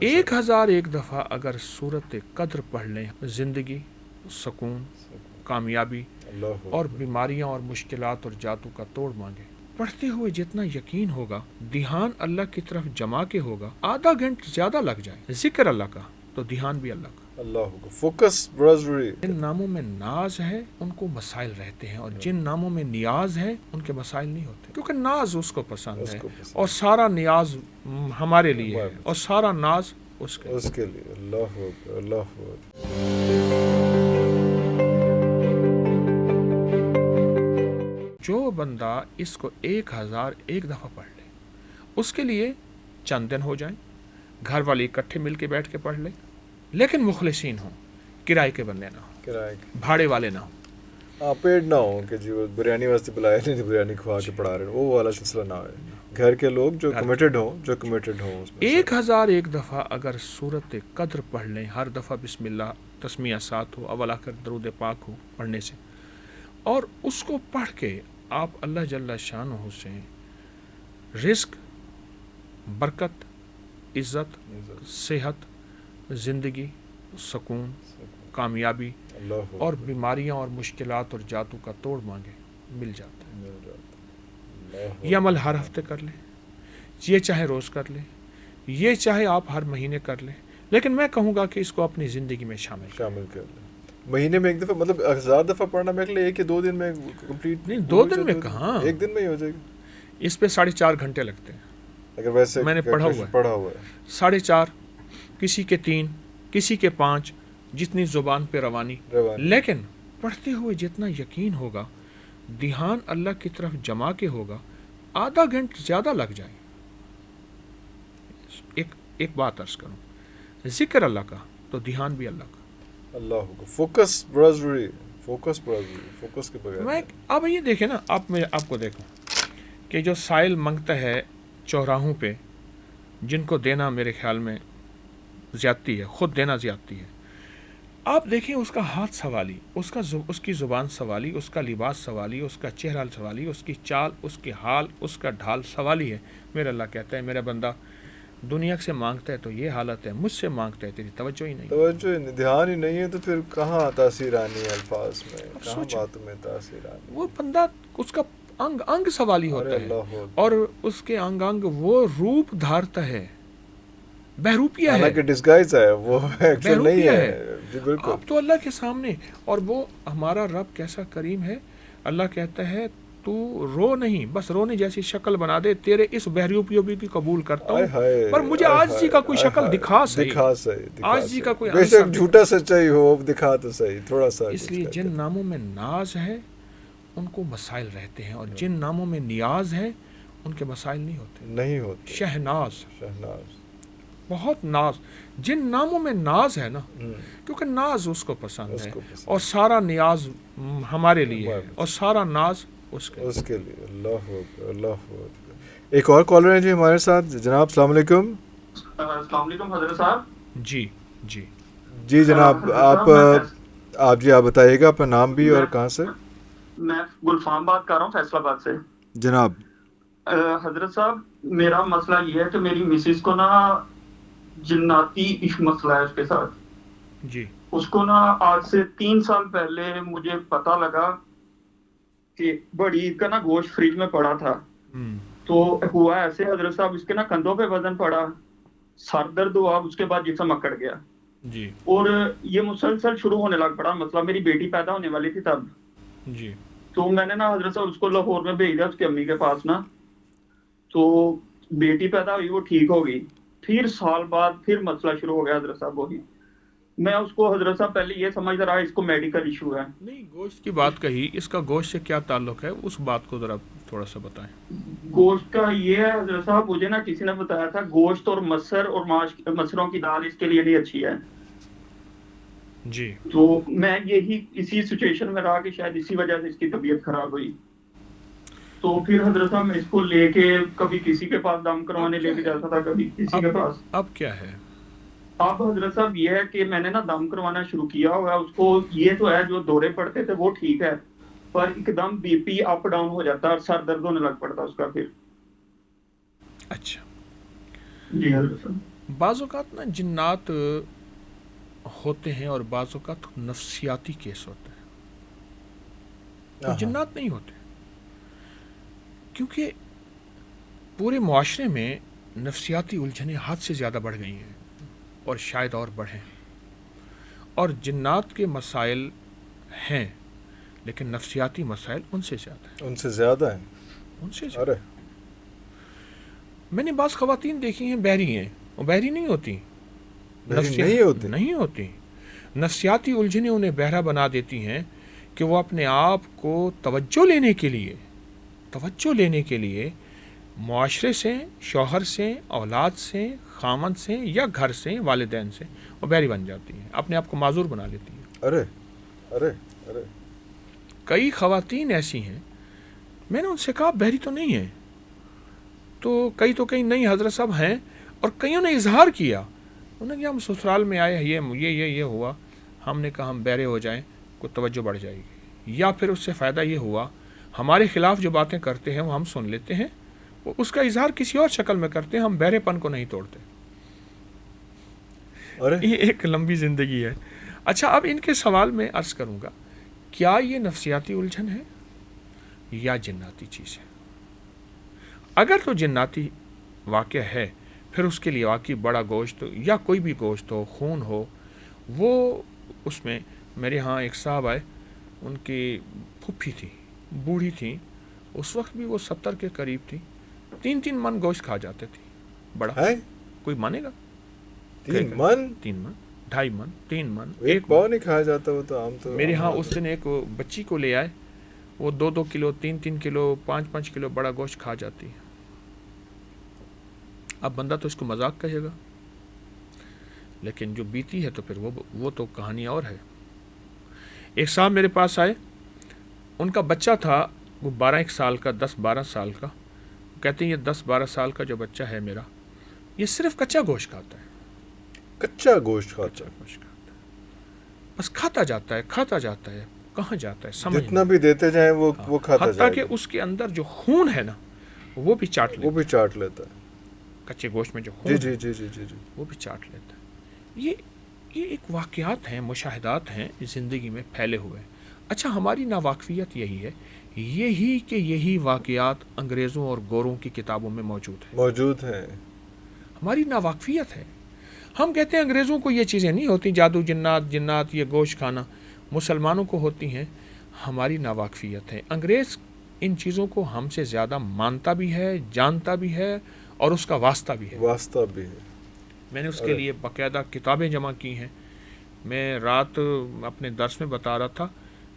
1001 دفعہ اگر صورت قدر پڑھ لیں، زندگی، سکون، کامیابی اور بیماریاں اور مشکلات اور جاتوں کا توڑ مانگے، پڑھتے ہوئے جتنا یقین ہوگا، دھیان اللہ کی طرف جما کے ہوگا، آدھا گھنٹہ زیادہ لگ جائے ذکر اللہ کا تو دھیان بھی اللہ کا۔ اللہ کو فوکس بڑا ضروری ہے۔ جن ناموں میں ناز ہے ان کو مسائل رہتے ہیں، اور جن ناموں میں نیاز ہے ان کے مسائل نہیں ہوتے، کیونکہ ناز اس کو پسند ہے اور سارا نیاز ہمارے لیے ہے اور سارا ناز اس کے لیے۔ اللہ اکبر، اللہ اکبر۔ جو بندہ اس کو 1001 دفعہ پڑھ لے، اس کے لیے چند دن ہو جائیں، گھر والے اکٹھے مل کے بیٹھ کے پڑھ لیں، لیکن مخلصین ہوں، کرائے کے بندے نہ ہوں، بھاڑے والے نہ ہوں، پیڑ نہ ہوں کہ جی وہ بریانی واسطے بلایا نہیں، بریانی کھوا کے پڑھا رہے ہیں، وہ والا سلسلہ نہ ہو۔ گھر کے لوگ جو کمیٹڈ ہوں، 1001 دفعہ اگر صورت قدر پڑھ لیں، ہر دفعہ بسم اللہ تسمیہ ساتھ ہو، اول آخر درود پاک ہو پڑھنے سے، اور اس کو پڑھ کے آپ اللہ جل شانہ سے رزق، برکت، عزت، صحت، زندگی، سکون، کامیابی اور بیماریاں اور مشکلات اور جاتوں کا توڑ مانگے، مل جاتا ہے۔ یہ عمل ہر ہفتے کر لیں، یہ چاہے روز کر لیں، یہ چاہے آپ ہر مہینے کر لیں، لیکن میں کہوں گا کہ اس کو اپنی زندگی میں شامل کر لیں۔ مہینے میں ایک دفعہ، مطلب 1000 دفعہ پڑھنا میرے لیے 1 یا 2 دن میں کمپلیٹ نہیں، 2 دن میں کہاں، 1 دن میں ہی ہو جائے گا۔ اس پہ 4.5 گھنٹے لگتے ہیں، اگر ویسے میں نے پڑھا ہوا ہے 4.5، کسی کے 3، کسی کے 5، جتنی زبان پہ روانی، لیکن پڑھتے ہوئے جتنا یقین ہوگا، دھیان اللہ کی طرف جما کے ہوگا، آدھا گھنٹہ زیادہ لگ جائے۔ ایک بات عرض کروں، ذکر اللہ کا تو دھیان بھی اللہ کا۔ اللہ کو فوکس بڑا ضروری ہے، فوکس کے بغیر میں اب یہ دیکھیں نا، آپ کو دیکھوں کہ جو سائل منگتا ہے چوراہوں پہ، جن کو دینا میرے خیال میں زیادتی ہے، خود دینا زیادتی ہے، آپ دیکھیں اس کا ہاتھ سوالی، اس کی زبان سوالی، اس کا لباس سوالی، اس کا چہرہ سوالی، اس کی چال، اس کی حال، اس کا ڈھال سوالی ہے۔ میرا اللہ کہتا ہے میرا بندہ دنیا سے مانگتا ہے تو یہ حالت ہے، مجھ سے مانگتا ہے تیری توجہ ہی نہیں، دھیان ہی نہیں ہے، تو پھر کہاں تاثیر آنی ہے الفاظ میں، کہاں باتوں میں تاثیر آنی؟ وہ بندہ اس کا انگ سوالی ہوتا ہے، اور اس کے انگ وہ روپ دھارتا ہے، بہروپیہ ہے، حالانکہ ڈسگائز ہے، وہ ایکچوئل نہیں ہے۔ جی بالکل، اب تو اللہ کے سامنے، اور وہ ہمارا رب کیسا کریم ہے، اللہ کہتا ہے تو رو نہیں، بس رونے جیسی شکل بنا دے، تیرے اس بہروپیوں بھی قبول کرتا ہوں، پر مجھے عاجزی کا کوئی شکل دکھا صحیح، عاجزی کا کوئی بے شک جھوٹا سچائی ہو، دکھا تو صحیح تھوڑا سا۔ اس لیے جن ناموں میں ناز ہے ان کو مسائل رہتے ہیں، اور جن ناموں میں نیاز ہے ان کے مسائل نہیں ہوتے۔ شہناز، بہت ناز، جن ناموں میں ناز ہے نا، کیونکہ ناز اس کو پسند ہے اور سارا نیاز ہمارے لیے ہے اور سارا ناز اس کے لیے۔ اللہ اکبر، اللہ اکبر۔ ایک اور کالر ہے جی ہمارے ساتھ، جناب السلام علیکم۔ السلام علیکم حضرت صاحب۔ جی جناب، آپ بتائیے گا اپنا نام بھی اور کہاں سے؟ میں گلفام بات کر رہا ہوں، فیصل آباد سے۔ جناب حضرت صاحب، میرا مسئلہ یہ ہے کہ میری مسز کو نا جناتی عشق مسئلہ ہے اس کے ساتھ جی۔ اس کو نا آج سے 3 سال پہلے مجھے پتا لگا کہ بڑی عید کا نا گوشت فریج میں پڑا تھا، تو ہوا ایسے حضرت صاحب، اس کے نا کندھوں پہ وزن پڑا، سر درد ہوا، اس کے بعد جسم اکڑ گیا جی، اور یہ مسلسل شروع ہونے لگ پڑا مسئلہ۔ میری بیٹی پیدا ہونے والی تھی تب، جی، تو میں نے نا حضرت صاحب اس کو لاہور میں بھیج دیا اس کی امی کے پاس نا، تو بیٹی پیدا ہوئی، وہ ٹھیک ہو گئی، پھر سال بعد پھر مسئلہ شروع ہو گیا حضرت صاحب وہی۔ میں اس کو حضرت صاحب پہلے یہ سمجھتا رہا اس کو میڈیکل ایشو ہے۔ نہیں، گوشت کی بات کہی، اس کا گوشت سے کیا تعلق ہے، اس بات کو ذرا تھوڑا سا بتائیں۔ گوشت کا یہ ہے حضرت صاحب، مجھے نا کسی نے بتایا تھا گوشت اور مسر اور مسروں کی دال اس کے لیے نہیں اچھی ہے جی، تو میں یہی اسی سچویشن میں رہا کہ شاید اسی وجہ سے اس کی طبیعت خراب ہوئی، تو پھر حضرت صاحب میں اس کو لے کے کبھی کسی کے پاس دم کروانے لے کے جاتا تھا، کبھی کسی کے پاس۔ اب کیا ہے؟ اب حضرت صاحب یہ ہے کہ میں نے نا دم کروانا شروع کیا ہوا اس کو، یہ تو ہے جو دورے پڑتے تھے وہ ٹھیک ہے، پر ایک them B P up down ہو جاتا اور سر درد ہونے لگ پڑتا اس کا پھر۔ اچھا جی حضرت صاحب۔ بعض اوقات نا جنات ہوتے ہیں اور بعض اوقات نفسیاتی کیس ہوتے ہیں. تو جنات نہیں ہوتے، کیونکہ پورے معاشرے میں نفسیاتی الجھنیں حد سے زیادہ بڑھ گئی ہیں اور شاید اور بڑھیں. اور جنات کے مسائل ہیں لیکن نفسیاتی مسائل ان سے زیادہ ہیں. ان سے زیادہ ہیں. ان سے زیادہ. ارے میں نے بعض خواتین دیکھی ہیں بحری ہیں، وہ بحری نہیں ہوتی. نہیں ہوتی. نفسیاتی الجھنیں انہیں بہرا بنا دیتی ہیں کہ وہ اپنے آپ کو توجہ لینے کے لیے معاشرے سے، شوہر سے، اولاد سے، خامند سے یا گھر سے، والدین سے وہ بحری بن جاتی ہیں، اپنے آپ کو معذور بنا لیتی ہیں. ارے ارے ارے کئی خواتین ایسی ہیں، میں نے ان سے کہا بحری تو نہیں ہیں، تو کئی نہیں حضرت صاحب ہیں، اور کئیوں نے اظہار کیا. انہوں نے کہا ہم سسرال میں آئے، یہ ہوا، ہم نے کہا ہم بہرے ہو جائیں کو توجہ بڑھ جائے گی، یا پھر اس سے فائدہ یہ ہوا ہمارے خلاف جو باتیں کرتے ہیں وہ ہم سن لیتے ہیں، وہ اس کا اظہار کسی اور شکل میں کرتے ہیں، ہم بہرے پن کو نہیں توڑتے. یہ ایک لمبی زندگی ہے. اچھا، اب ان کے سوال میں عرض کروں گا، کیا یہ نفسیاتی الجھن ہے یا جناتی چیز ہے؟ اگر تو جناتی واقعہ ہے پھر اس کے لیے واقعی بڑا گوشت یا کوئی بھی گوشت ہو، خون ہو، وہ اس میں. میرے ہاں ایک صاحب آئے، ان کی پھپھی تھی، بوڑھی تھی، اس وقت بھی وہ 70 کے قریب تھی، 3 من گوشت کھا جاتے تھے. بڑا ہے کوئی مانے گا؟ 3 من 3 من 2.5 من 3 من ایک پاؤ نہیں کھایا جاتا. وہ تو عام تو میرے ہاں اس دن ایک بچی کو لے آئے، وہ 2 کلو 3 کلو 5 کلو بڑا گوشت کھا جاتی ہے. اب بندہ تو اس کو مذاق کہے گا، لیکن جو بیتی ہے تو پھر وہ تو کہانی اور ہے. ایک صاحب میرے پاس آئے، ان کا بچہ تھا وہ 12 سال کا، 10-12 سال کا. کہتے ہیں یہ 10-12 سال کا جو بچہ ہے میرا، یہ صرف کچا گوشت کھاتا ہے. کچا گوشت کھاتا ہے، بس کھاتا جاتا ہے، کہاں جاتا ہے سمجھ جتنا بھی دیتے جائیں وہ کھاتا جائے حتیٰ کہ اس کے اندر جو خون ہے نا وہ بھی چاٹ لیتا ہے. کچے گوشت میں جو خون جی وہ بھی چاٹ لیتا ہے. یہ ایک واقعات ہیں، مشاہدات ہیں زندگی میں پھیلے ہوئے. اچھا، ہماری ناواقفیت یہی واقعات انگریزوں اور گوروں کی کتابوں میں موجود ہیں. ہماری ناواقفیت ہے. ہم کہتے ہیں انگریزوں کو یہ چیزیں نہیں ہوتی، جادو، جنات، یہ گوشت کھانا مسلمانوں کو ہوتی ہیں. ہماری ناواقفیت ہے. انگریز ان چیزوں کو ہم سے زیادہ مانتا بھی ہے، جانتا بھی ہے، اور اس کا واسطہ بھی ہے. میں نے اس کے لیے باقاعدہ کتابیں جمع کی ہیں. میں رات اپنے درس میں بتا رہا تھا،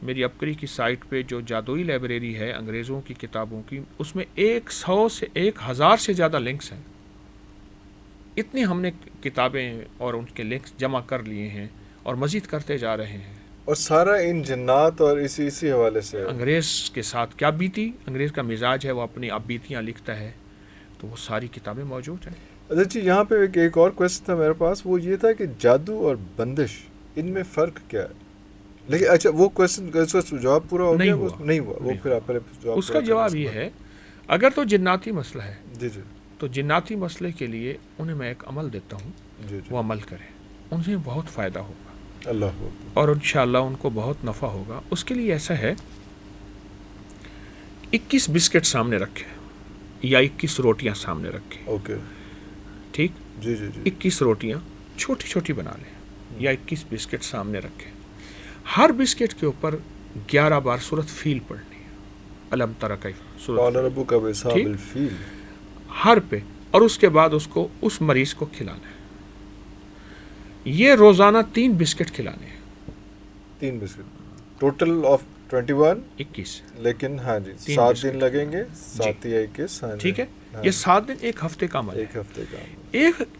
میری اپکری کی سائٹ پہ جو جادوئی لائبریری ہے انگریزوں کی کتابوں کی، اس میں 100 سے 1000 سے زیادہ لنکس ہیں. اتنے ہم نے کتابیں اور ان کے لنکس جمع کر لیے ہیں اور مزید کرتے جا رہے ہیں. اور سارا ان جنات اور اسی حوالے سے انگریز کے ساتھ کیا بیتی، انگریز کا مزاج ہے، وہ اپنی اب بیتیاں لکھتا ہے، تو وہ ساری کتابیں موجود ہیں. اچھا جی، یہاں پہ ایک اور کویسچن تھا میرے پاس، وہ یہ تھا کہ جادو اور بندش ان میں فرق کیا ہے؟ لیکن اچھا وہ کویسچن جواب پورا ہو گیا؟ نہیں ہوا. وہ پھر آپ جواب، اس کا جواب یہ ہے، اگر تو جناتی مسئلہ ہے جی تو جناتی مسئلے کے لیے انہیں میں ایک عمل دیتا ہوں، وہ عمل کریں، انہیں بہت فائدہ ہوگا، اللہ اور انشاءاللہ ان کو بہت نفع ہوگا. اس کے لیے ایسا ہے، 21 بسکٹ سامنے رکھے یا 21 روٹیاں سامنے رکھے. اوکے، ٹھیک. جی 21 روٹیاں چھوٹی چھوٹی بنا لیں یا 21 بسکٹ سامنے رکھیں. ہر بسکٹ کے اوپر 11 بار سورۃ فیل پڑھنی ہے، الم تر کیف، سورۃ ہر پہ، اور اس کے بعد اس کو اس مریض کو کھلانا ہے. یہ روزانہ 3 بسکٹ کھلانے ہیں. 3 بسکٹ ٹوٹل آف 21، لیکن ہاں جی 7 دن لگیں گے، 7 یا 21. ٹھیک ہے، یہ 7 دن 1 ہفتے کا عمل ہے.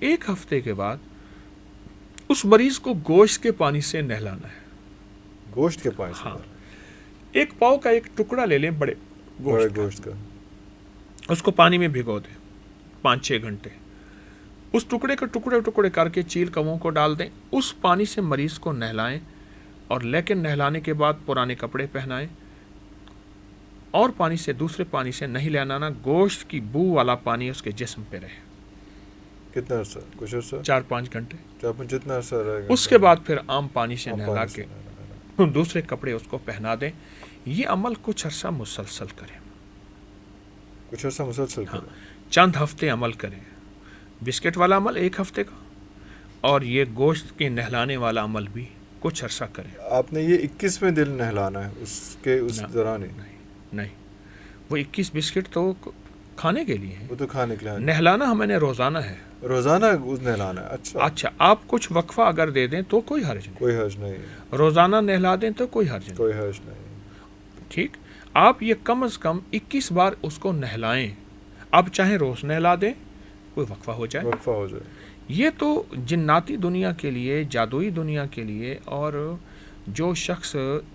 ایک ہفتے کے بعد اس مریض کو گوشت کے پانی سے نہلانا ہے. گوشت کے پانی سے؟ ہاں. 1 پاؤ کا ایک ٹکڑا لے لیں، بڑے گوشت کا، اس کو پانی میں بھگو دیں 5-6 گھنٹے. اس ٹکڑے کے ٹکڑے کر کے چیل کووں کو ڈال دیں. اس پانی سے مریض کو نہلائیں، اور لیکن نہلانے کے بعد پرانے کپڑے پہنائیں، اور پانی سے، دوسرے پانی سے نہیں نہلانا. گوشت کی بو والا پانی اس کے جسم پہ رہے. کتنا عرصہ؟ کچھ عرصہ؟ 4-5 گھنٹے. جتنا عرصہ رہے گا. اس کے بعد پھر عام پانی سے نہلا کے دوسرے کپڑے اس کو پہنا دیں. یہ عمل کچھ عرصہ مسلسل کریں. کچھ عرصہ مسلسل کریں. چند ہفتے عمل کریں. بسکٹ والا عمل 1 ہفتے کا، اور یہ گوشت کے نہلانے والا عمل بھی کچھ عرصہ کریں. آپ نے یہ 21ویں دن نہلانا ہے اس دوران ہی؟ نہیں، وہ 21 بسکٹ تو کھانے کے لیے ہیں. وہ تو کھانے کے لیے. نہلانا ہمیں نے روزانہ ہے. روزانہ نہلانا ہے. اچھا آپ کچھ وقفہ اگر دے دیں تو کوئی حرج نہیں. کوئی حرج نہیں. روزانہ نہلا دیں تو کوئی حرج نہیں. کوئی حرج نہیں. ٹھیک. آپ یہ کم از کم 21 بار اس کو نہلائیں. اب چاہیں روز نہلا دیں، کوئی وقفہ ہو جائے. وقفہ ہو جائے. یہ تو جناتی دنیا کے لیے، جادوئی دنیا کے لیے، اور جو شخص اس